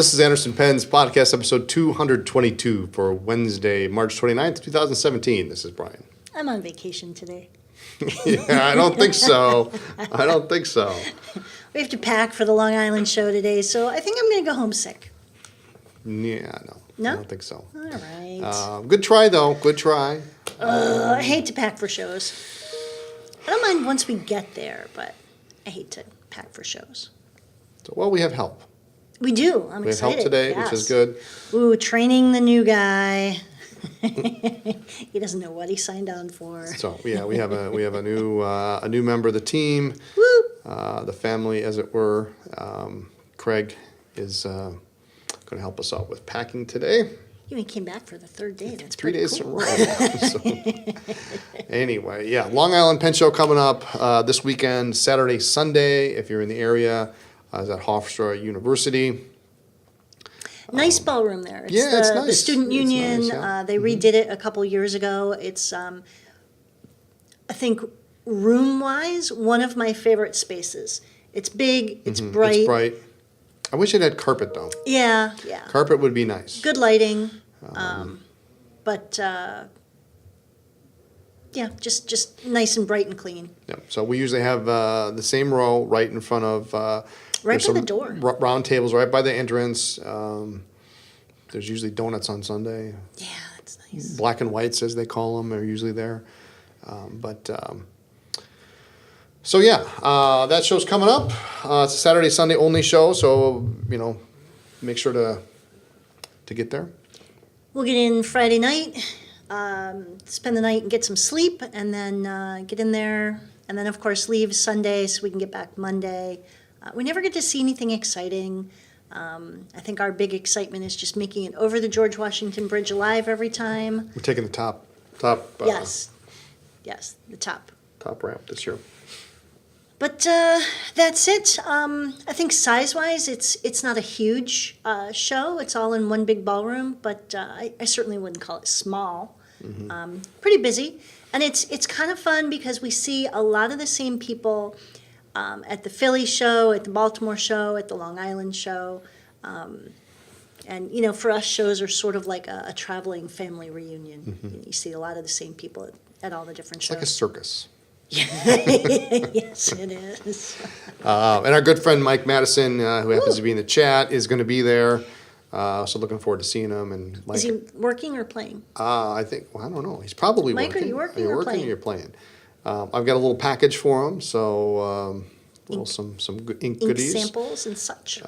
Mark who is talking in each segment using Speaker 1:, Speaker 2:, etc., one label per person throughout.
Speaker 1: This is Anderson Penn's podcast episode 222 for Wednesday, March 29th, 2017. This is Brian.
Speaker 2: I'm on vacation today.
Speaker 1: Yeah, I don't think so. I don't think so.
Speaker 2: We have to pack for the Long Island show today, so I think I'm going to go homesick.
Speaker 1: Yeah, no. I don't think so.
Speaker 2: All right.
Speaker 1: Good try, though. Good try.
Speaker 2: I hate to pack for shows. I don't mind once we get there, but I hate to pack for shows.
Speaker 1: So, well, we have help.
Speaker 2: We do. I'm
Speaker 1: We have
Speaker 2: excited.
Speaker 1: help today,
Speaker 2: Yes.
Speaker 1: which is good.
Speaker 2: Ooh, training the new guy. He doesn't know what he signed on for.
Speaker 1: So yeah, we have a new member of the team.
Speaker 2: Woo!
Speaker 1: The family, as it were. Craig is going to help us out with packing today.
Speaker 2: You even came back for the third day. That's
Speaker 1: 3
Speaker 2: pretty
Speaker 1: days
Speaker 2: cool.
Speaker 1: in a row. So, anyway, yeah, Long Island Pen Show coming up this weekend, Saturday, Sunday. If you're in the area, is at Hofstra University.
Speaker 2: Nice ballroom there. It's
Speaker 1: yeah, it's nice.
Speaker 2: The student
Speaker 1: It's
Speaker 2: union.
Speaker 1: nice, yeah.
Speaker 2: They redid it a couple years ago. It's, I think, room-wise, one of my favorite spaces. It's big. It's bright.
Speaker 1: It's bright. I wish it had carpet, though.
Speaker 2: Yeah.
Speaker 1: Carpet would be nice.
Speaker 2: Good lighting. But yeah, just nice and bright and clean.
Speaker 1: Yeah. So we usually have the same row right in front of.
Speaker 2: Right
Speaker 1: there's
Speaker 2: by the
Speaker 1: some
Speaker 2: door.
Speaker 1: Round tables right by the entrance. There's usually donuts on Sunday.
Speaker 2: Yeah, that's nice.
Speaker 1: Black and whites, as they call them, are usually there. So yeah, that show's coming up. It's a Saturday, Sunday only show, so make sure to get there.
Speaker 2: We'll get in Friday night, spend the night and get some sleep, and then get in there, and then of course leave Sunday so we can get back Monday. We never get to see anything exciting. I think our big excitement is just making it over the George Washington Bridge alive every time.
Speaker 1: We're taking the top.
Speaker 2: Yes, the top.
Speaker 1: Top ramp this year.
Speaker 2: But that's it. I think size-wise, it's not a huge show. It's all in one big ballroom, but I certainly wouldn't call it small. Pretty busy, and it's kind of fun because we see a lot of the same people at the Philly show, at the Baltimore show, at the Long Island show. And, for us, shows are sort of like a traveling family reunion. You see a lot of the same people at all the different shows.
Speaker 1: Like a circus.
Speaker 2: Yes, it is.
Speaker 1: And our good friend Mike Madison, who happens to be in the chat, is going to be there. So looking forward to seeing him. And Mike,
Speaker 2: is he working or playing?
Speaker 1: I don't know. He's probably
Speaker 2: Mike,
Speaker 1: working.
Speaker 2: are you working or
Speaker 1: working
Speaker 2: playing?
Speaker 1: Or you're playing? I've got a little package for him, so some good ink goodies.
Speaker 2: Samples and such.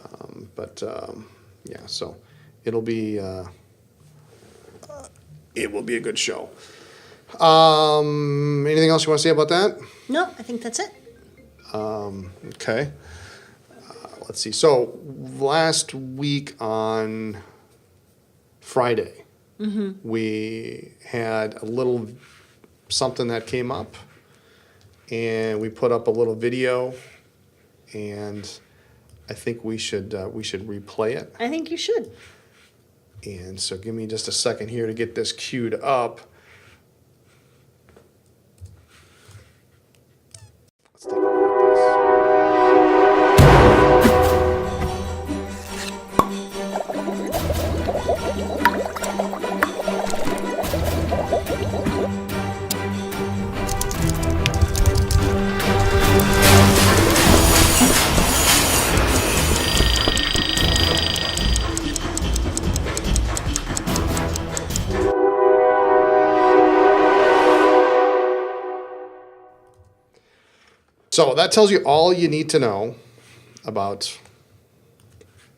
Speaker 1: Yeah, so it'll be it will be a good show. Anything else you want to say about that?
Speaker 2: No, I think that's it.
Speaker 1: Okay. Let's see. So last week on Friday, we had a little something that came up, and we put up a little video, and I think we should replay it.
Speaker 2: I think you should.
Speaker 1: And so give me just a second here to get this queued up. Let's take a look at this. So that tells you all you need to know about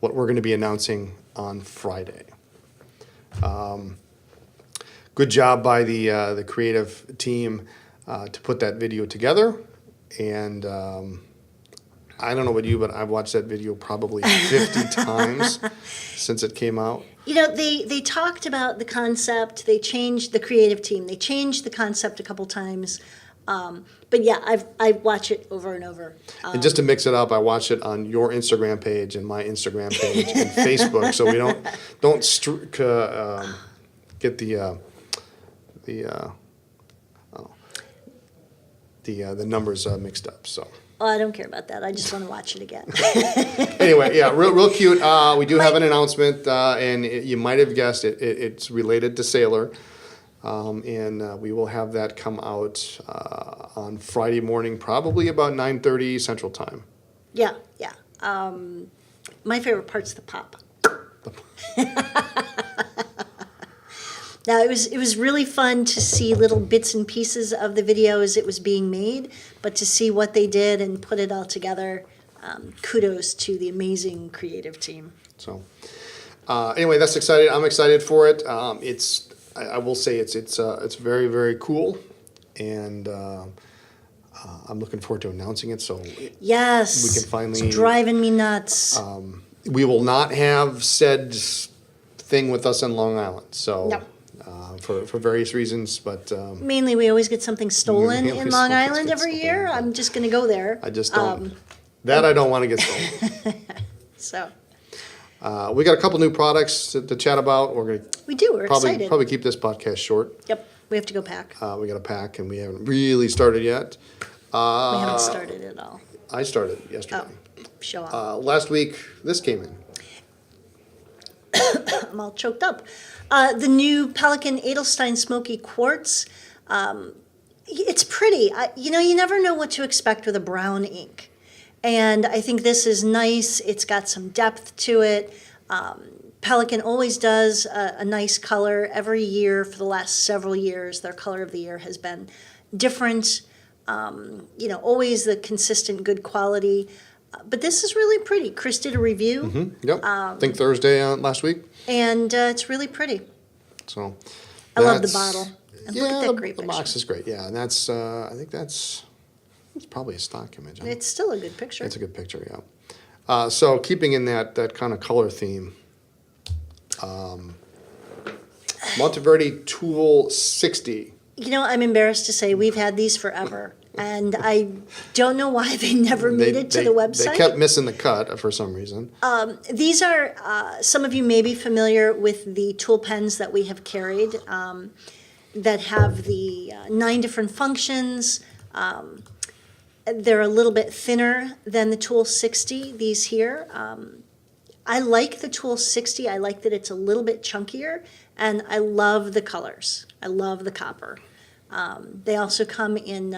Speaker 1: what we're going to be announcing on Friday. Good job by the creative team to put that video together. And I don't know about you, but I've watched that video probably 50 times since it came out.
Speaker 2: They talked about the concept. They changed the creative team. They changed the concept a couple times. But yeah, I watch it over and over.
Speaker 1: And just to mix it up, I watch it on your Instagram page and my Instagram page and Facebook, so we don't get the numbers mixed up. So
Speaker 2: Oh, I don't care about that. I just want to watch it again.
Speaker 1: Anyway, yeah, real cute. We do have an announcement, and you might have guessed it. It's related to Sailor, and we will have that come out on Friday morning, probably about 9:30 Central Time.
Speaker 2: Yeah. My favorite part's the pop. Now, it was really fun to see little bits and pieces of the video as it was being made, but to see what they did and put it all together, kudos to the amazing creative team.
Speaker 1: So, anyway, that's exciting. I'm excited for it. I will say it's very, very cool, and I'm looking forward to announcing it. So
Speaker 2: Yes.
Speaker 1: we can finally.
Speaker 2: It's driving me nuts.
Speaker 1: We will not have said thing with us in Long Island. So.
Speaker 2: No.
Speaker 1: For various reasons, but
Speaker 2: Mainly, we always get something stolen
Speaker 1: We
Speaker 2: in
Speaker 1: always
Speaker 2: Long
Speaker 1: always
Speaker 2: Island
Speaker 1: get
Speaker 2: every
Speaker 1: stolen,
Speaker 2: year.
Speaker 1: but
Speaker 2: I'm just going to go there.
Speaker 1: I just don't. I don't want to get stolen.
Speaker 2: So
Speaker 1: We got a couple new products to chat about. We're going to
Speaker 2: we do. We're excited.
Speaker 1: probably keep this podcast short.
Speaker 2: Yep. We have to go pack.
Speaker 1: We got a pack, and we haven't really started yet.
Speaker 2: We haven't started at all.
Speaker 1: I started yesterday.
Speaker 2: Show off.
Speaker 1: Last week, this came in.
Speaker 2: I'm all choked up. The new Pelican Edelstein Smoky Quartz. It's pretty. You never know what to expect with a brown ink. And I think this is nice. It's got some depth to it. Pelican always does a nice color every year for the last several years. Their color of the year has been different. Always the consistent good quality. But this is really pretty. Chris did a review.
Speaker 1: Yep. I think Thursday last week.
Speaker 2: And it's really pretty.
Speaker 1: So
Speaker 2: I love the
Speaker 1: that's-
Speaker 2: bottle. And
Speaker 1: Yeah,
Speaker 2: look at that great
Speaker 1: the
Speaker 2: picture.
Speaker 1: box is great. Yeah, and that's I think it's probably a stock image. Huh?
Speaker 2: It's still a good picture.
Speaker 1: It's a good picture, yeah. So keeping in that kind of color theme, Monteverde Tool 60.
Speaker 2: I'm embarrassed to say we've had these forever. And I don't know why they never made it to the website.
Speaker 1: They kept missing the cut for some reason.
Speaker 2: These are, some of you may be familiar with the tool pens that we have carried that have the 9 different functions. They're a little bit thinner than the Tool 60, these here. I like the Tool 60. I like that it's a little bit chunkier, and I love the colors. I love the copper. They also come in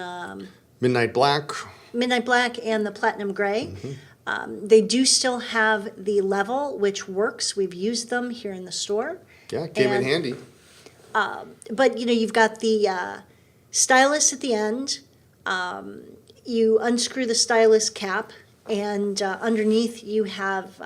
Speaker 1: Midnight Black.
Speaker 2: Midnight Black and the Platinum Gray. They do still have the level, which works. We've used them here in the store.
Speaker 1: Yeah, came in
Speaker 2: And-
Speaker 1: handy.
Speaker 2: But you've got the stylus at the end. You unscrew the stylus cap, and underneath you have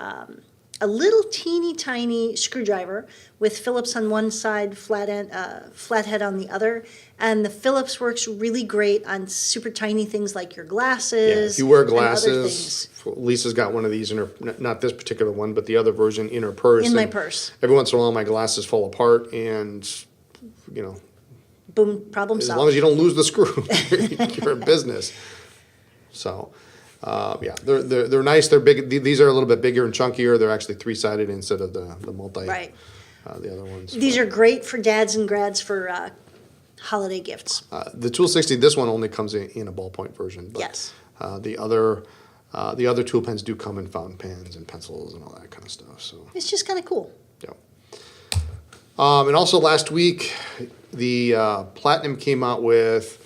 Speaker 2: a little teeny tiny screwdriver with Phillips on one side, flathead on the other. And the Phillips works really great on super tiny things like your
Speaker 1: Yeah,
Speaker 2: glasses.
Speaker 1: if you wear
Speaker 2: and other
Speaker 1: glasses,
Speaker 2: things.
Speaker 1: Lisa's got one of these in her, not this particular one, but the other version in her purse.
Speaker 2: In my
Speaker 1: and
Speaker 2: purse.
Speaker 1: Every once in a while, my glasses fall apart, and
Speaker 2: Boom, problem
Speaker 1: as
Speaker 2: solved.
Speaker 1: long as you don't lose the screw, you're in business. So, yeah, they're nice. They're big. These are a little bit bigger and chunkier. They're actually 3-sided instead of the multi.
Speaker 2: Right.
Speaker 1: The other ones.
Speaker 2: These are great for dads and grads for holiday gifts.
Speaker 1: The Tool 60. This one only comes in a ballpoint version. But,
Speaker 2: Yes.
Speaker 1: The other tool pens do come in fountain pens and pencils and all that kind of stuff. So,
Speaker 2: It's just kind of cool.
Speaker 1: yeah. And also last week, the Platinum came out with,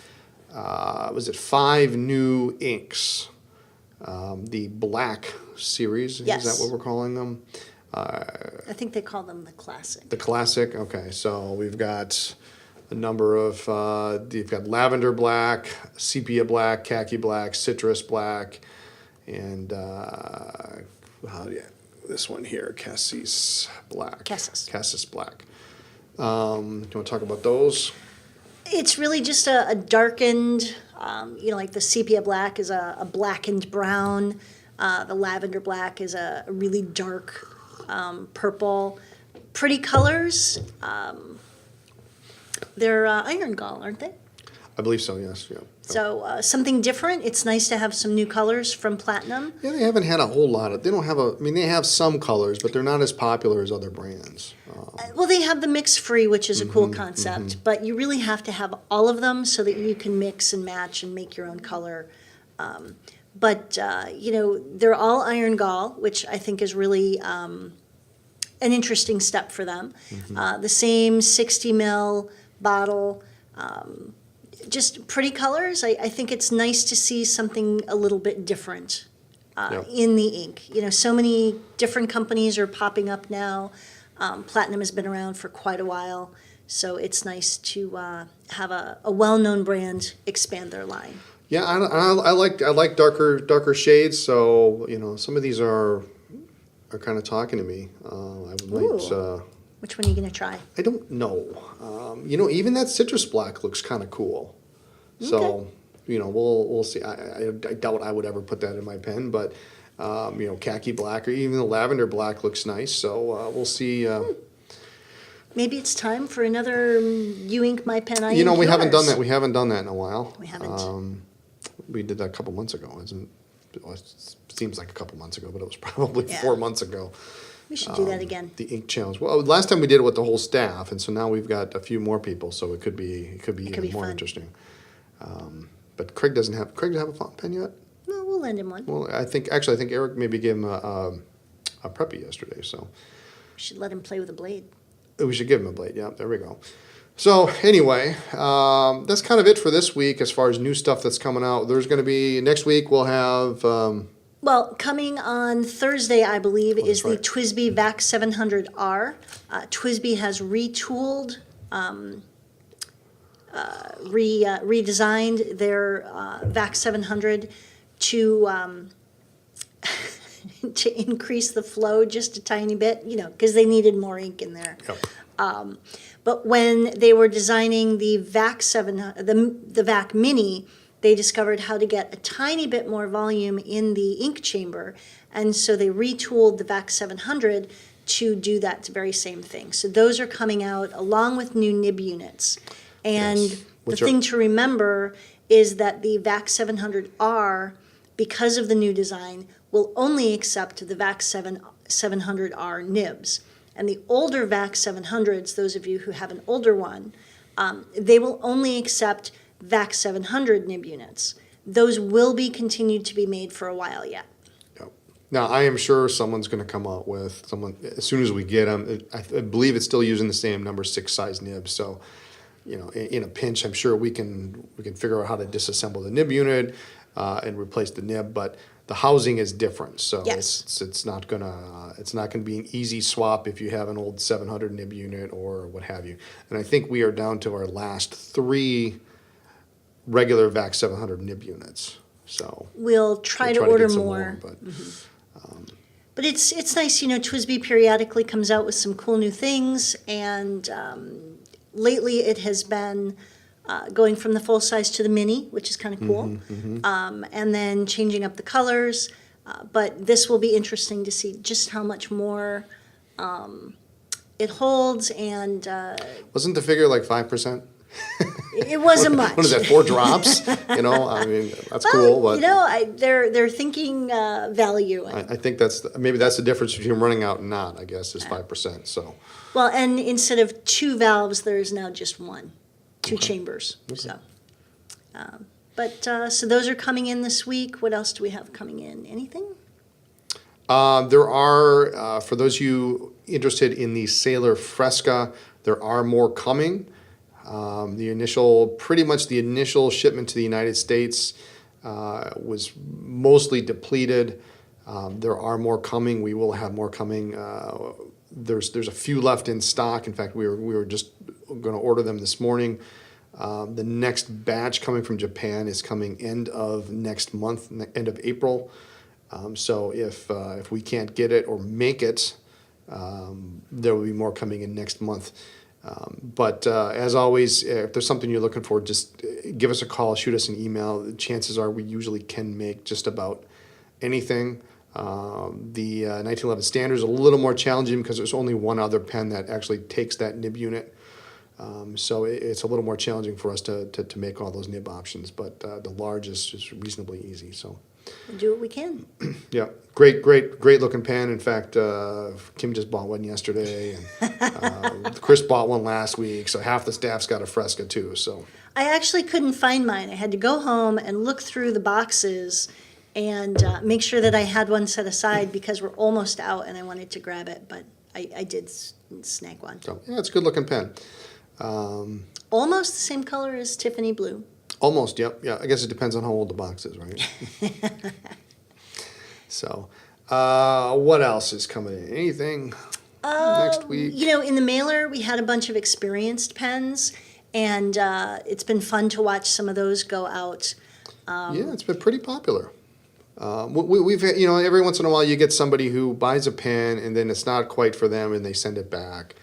Speaker 1: was it 5 new inks? The Black series,
Speaker 2: Yes.
Speaker 1: is that what we're calling them?
Speaker 2: I think they call them the classic.
Speaker 1: The Classic, okay. So we've got a number of, you've got Lavender Black, Sepia Black, Khaki Black, Citrus Black, and this one here, Cassis Black.
Speaker 2: Cassis.
Speaker 1: Black. Do you want to talk about those?
Speaker 2: It's really just a darkened, like the sepia black is a blackened brown. The lavender black is a really dark purple. Pretty colors. They're iron gall, aren't they?
Speaker 1: I believe so, yes. Yeah.
Speaker 2: So something different. It's nice to have some new colors from Platinum.
Speaker 1: Yeah, they haven't had a whole lot of. They don't have they have some colors, but they're not as popular as other brands.
Speaker 2: Well, they have the mix free, which is a cool concept, but you really have to have all of them so that you can mix and match and make your own color. But, they're all iron gall, which I think is really an interesting step for them. The same 60 ml bottle, just pretty colors. I think it's nice to see something a little bit different in the ink. So many different companies are popping up now. Platinum has been around for quite a while, so it's nice to have a well-known brand expand their line.
Speaker 1: Yeah, I like darker shades. So some of these are kind of talking to me.
Speaker 2: Which one are you gonna try?
Speaker 1: I don't know. Even that citrus black looks kind of cool. So we'll see. I doubt I would ever put that in my pen, but khaki black or even the lavender black looks nice. So we'll see.
Speaker 2: Maybe it's time for another You Ink My Pen.
Speaker 1: We haven't done that. We haven't done that in a while.
Speaker 2: We haven't.
Speaker 1: We did that a couple months ago. It seems like a couple months ago, but it was probably
Speaker 2: Yeah.
Speaker 1: 4 months ago.
Speaker 2: We should do that again.
Speaker 1: The ink challenge. Well, last time we did it with the whole staff, and so now we've got a few more people, so it could be even
Speaker 2: be
Speaker 1: more
Speaker 2: fun.
Speaker 1: interesting. But Craig doesn't have a fountain pen yet.
Speaker 2: No, we'll lend him one.
Speaker 1: Well, I think Eric maybe gave him a preppy yesterday, so
Speaker 2: We should let him play with a blade.
Speaker 1: we should give him a blade. Yeah, there we go. So anyway, that's kind of it for this week as far as new stuff that's coming out. There's going to be next week. We'll have.
Speaker 2: Well, coming on Thursday, I believe, is the
Speaker 1: right.
Speaker 2: Twizy VAC 700R. Twizy has retooled, redesigned their VAC 700 to to increase the flow just a tiny bit, because they needed more ink in there.
Speaker 1: Yep.
Speaker 2: But when they were designing the VAC the VAC Mini, they discovered how to get a tiny bit more volume in the ink chamber, and so they retooled the VAC 700 to do that very same thing. So those are coming out along with new nib units. And
Speaker 1: Yes.
Speaker 2: the thing to remember is that the VAC 700R, because of the new design, will only accept the VAC 700R nibs. And the older VAC 700s, those of you who have an older one, they will only accept VAC 700 nib units. Those will be continued to be made for a while yet.
Speaker 1: Yep. Now, I am sure someone's going to come out with someone as soon as we get them. I believe it's still using the same number 6 size nib. So, in a pinch, I'm sure we can figure out how to disassemble the nib unit and replace the nib. But the housing is different, so
Speaker 2: Yes.
Speaker 1: it's not gonna be an easy swap if you have an old 700 nib unit or what have you. And I think we are down to our last 3 regular VAC 700 nib units. So
Speaker 2: We'll try
Speaker 1: we'll
Speaker 2: to order
Speaker 1: get some
Speaker 2: more.
Speaker 1: But
Speaker 2: But it's nice, Twizy periodically comes out with some cool new things, and lately it has been going from the full size to the mini, which is kind of cool, and then changing up the colors. But this will be interesting to see just how much more it holds, and
Speaker 1: wasn't the figure like 5%?
Speaker 2: it wasn't much.
Speaker 1: What is that? 4 drops? I mean, that's cool. But
Speaker 2: they're thinking value.
Speaker 1: I think maybe that's the difference between running out and not. I guess is 5%. So
Speaker 2: Well, and instead of 2 valves, there is now just 1, 2 chambers. So, so those are coming in this week. What else do we have coming in? Anything?
Speaker 1: there are for those of you interested in the Sailor Fresca, there are more coming. Pretty much the initial shipment to the United States was mostly depleted. There are more coming. We will have more coming. There's a few left in stock. In fact, we were just going to order them this morning. The next batch coming from Japan is coming end of next month, end of April. So if we can't get it or make it, there will be more coming in next month. But as always, if there's something you're looking for, just give us a call, shoot us an email. The chances are we usually can make just about anything. The 1911 standard is a little more challenging because there's only one other pen that actually takes that nib unit. So it's a little more challenging for us to make all those nib options. But the large is just reasonably easy. So
Speaker 2: We'll do what we can.
Speaker 1: yeah, great looking pen. In fact, Kim just bought one yesterday, and Chris bought one last week. So half the staff's got a Fresca too. So
Speaker 2: I actually couldn't find mine. I had to go home and look through the boxes and make sure that I had one set aside because we're almost out and I wanted to grab it, but I did snag one.
Speaker 1: So, yeah, it's a good-looking pen.
Speaker 2: Almost the same color as Tiffany Blue.
Speaker 1: Almost, yep. Yeah, I guess it depends on how old the box is, right? So, what else is coming in? Anything next week?
Speaker 2: You know, in the mailer, we had a bunch of experienced pens, and it's been fun to watch some of those go out.
Speaker 1: Yeah, it's been pretty popular. We've had, you know, every once in a while you get somebody who buys a pen and then it's not quite for them and they send it back.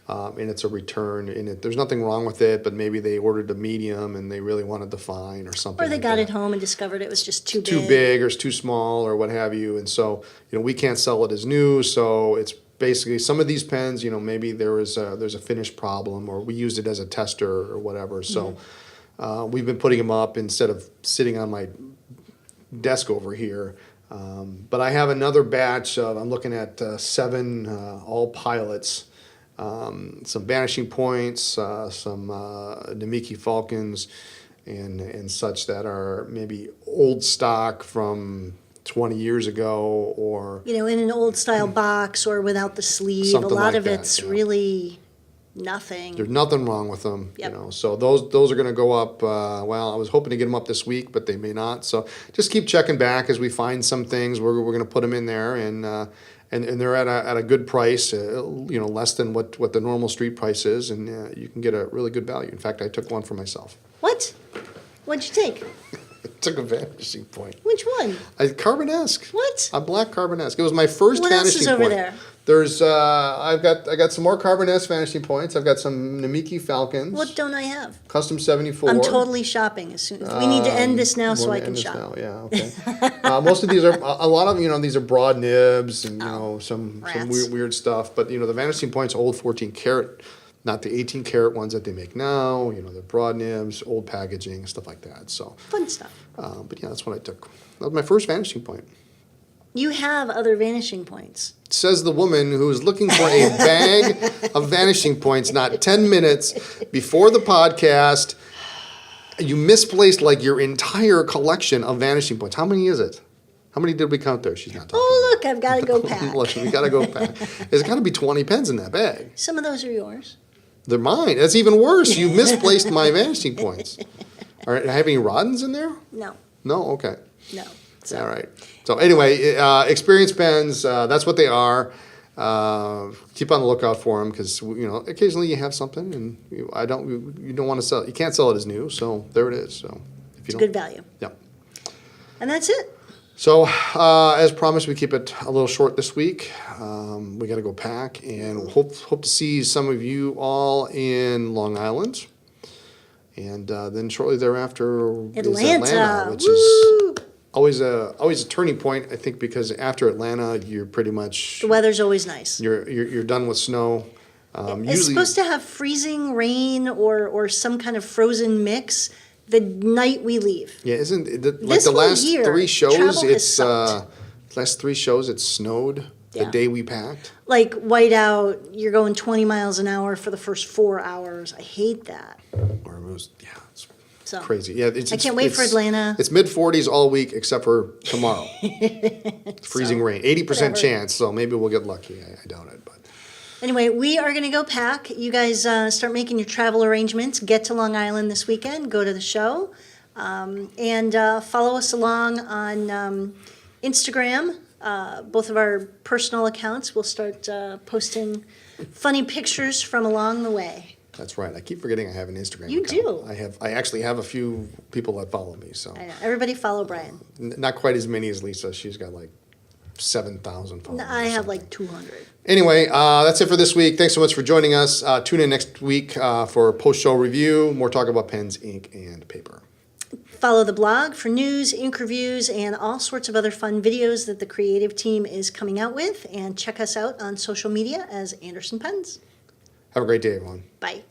Speaker 1: And it's a return, and there's nothing wrong with it, but maybe they ordered a medium and they really wanted the fine or something.
Speaker 2: Or they
Speaker 1: like
Speaker 2: got
Speaker 1: that.
Speaker 2: it home and discovered it was just too big.
Speaker 1: Too big or it's too small or what have you. And so, you know, we can't sell it as new. So it's basically some of these pens, you know, maybe there's a finish problem or we used it as a tester or whatever. So we've been putting them up instead of sitting on my desk over here. But I have another batch of, I'm looking at 7 all pilots. Some Vanishing Points, some Namiki Falcons, and such that are maybe old stock from 20 years ago, or
Speaker 2: You know, in an old style box or without the sleeve.
Speaker 1: Something
Speaker 2: a lot
Speaker 1: like
Speaker 2: of
Speaker 1: that,
Speaker 2: it's
Speaker 1: yeah.
Speaker 2: really nothing.
Speaker 1: there's nothing wrong with them.
Speaker 2: Yep.
Speaker 1: You know, so those are going to go up. Well, I was hoping to get them up this week, but they may not. So just keep checking back as we find some things. We're going to put them in there, and they're at a good price, you know, less than what the normal street price is, and you can get a really good value. In fact, I took one for myself.
Speaker 2: What? What'd you take?
Speaker 1: I took a Vanishing Point.
Speaker 2: Which one?
Speaker 1: A Carbonesque.
Speaker 2: What?
Speaker 1: A black Carbonesque. It was my first
Speaker 2: What else
Speaker 1: Vanishing
Speaker 2: is over
Speaker 1: Point.
Speaker 2: there?
Speaker 1: There's I got some more Carbonesque Vanishing Points. I've got some Namiki Falcons.
Speaker 2: What don't I have?
Speaker 1: Custom 74.
Speaker 2: I'm totally shopping as soon as we need to end this now so
Speaker 1: We're
Speaker 2: I
Speaker 1: gonna
Speaker 2: can
Speaker 1: end this
Speaker 2: shop.
Speaker 1: now. Yeah, okay. Most of these are a lot of, you know, these are broad nibs and you know some
Speaker 2: rats.
Speaker 1: weird stuff. But you know the Vanishing Points old 14 karat, not the 18 karat ones that they make now. You know the broad nibs, old packaging, stuff like that. So,
Speaker 2: Fun stuff.
Speaker 1: but yeah, that's what I took. That was my first Vanishing Point.
Speaker 2: You have other Vanishing Points.
Speaker 1: Says the woman who is looking for a bag of Vanishing Points not 10 minutes before the podcast. You misplaced like your entire collection of Vanishing Points. How many is it? How many did we count there? She's not talking.
Speaker 2: Oh, look, I've got to go pack.
Speaker 1: Look, we got to go pack. There's got to be 20 pens in that bag.
Speaker 2: Some of those are yours.
Speaker 1: They're mine. That's even worse. You misplaced my Vanishing Points. All right, have any Rodens in there?
Speaker 2: No,
Speaker 1: No? Okay.
Speaker 2: no. So,
Speaker 1: All right. So anyway, experienced pens, that's what they are. Keep on the lookout for them because you know occasionally you have something and you don't want to sell it. You can't sell it as new, so there it is. So if
Speaker 2: it's
Speaker 1: you
Speaker 2: good value.
Speaker 1: Yeah.
Speaker 2: And that's it.
Speaker 1: So as promised, we keep it a little short this week. We got to go pack and hope to see some of you all in Long Island, and then shortly thereafter is Atlanta, which
Speaker 2: Woo!
Speaker 1: is always a turning point, I think, because after Atlanta, you're pretty much
Speaker 2: The weather's always nice.
Speaker 1: you're done with snow.
Speaker 2: It's supposed to have freezing rain or some kind of frozen mix the night we leave.
Speaker 1: Yeah, isn't it, like
Speaker 2: This
Speaker 1: the
Speaker 2: whole
Speaker 1: last
Speaker 2: year,
Speaker 1: 3 shows?
Speaker 2: travel has
Speaker 1: It's
Speaker 2: sucked.
Speaker 1: last 3 shows. It snowed the
Speaker 2: Yeah.
Speaker 1: day we packed.
Speaker 2: Like whiteout, you're going 20 miles an hour for the first 4 hours. I hate that.
Speaker 1: Or it was it's
Speaker 2: So
Speaker 1: crazy. Yeah,
Speaker 2: I can't wait for Atlanta.
Speaker 1: It's mid-40s all week except for tomorrow. It's freezing rain, 80%
Speaker 2: whatever.
Speaker 1: chance. So maybe we'll get lucky. I doubt it, but.
Speaker 2: Anyway, we are going to go pack. You guys start making your travel arrangements. Get to Long Island this weekend. Go to the show. And follow us along on Instagram. Both of our personal accounts. We'll start posting funny pictures from along the way.
Speaker 1: That's right. I keep forgetting I have an Instagram
Speaker 2: You
Speaker 1: account.
Speaker 2: do.
Speaker 1: I actually have a few people that follow me. So
Speaker 2: I know. Everybody follow Brian.
Speaker 1: not quite as many as Lisa. She's got like 7,000 followers.
Speaker 2: I
Speaker 1: or
Speaker 2: have
Speaker 1: something.
Speaker 2: like 200.
Speaker 1: Anyway, that's it for this week. Thanks so much for joining us. Tune in next week for a post-show review. More talk about pens, ink, and paper.
Speaker 2: Follow the blog for news, ink reviews, and all sorts of other fun videos that the creative team is coming out with. And check us out on social media as Anderson Pens.
Speaker 1: Have a great day, everyone.
Speaker 2: Bye.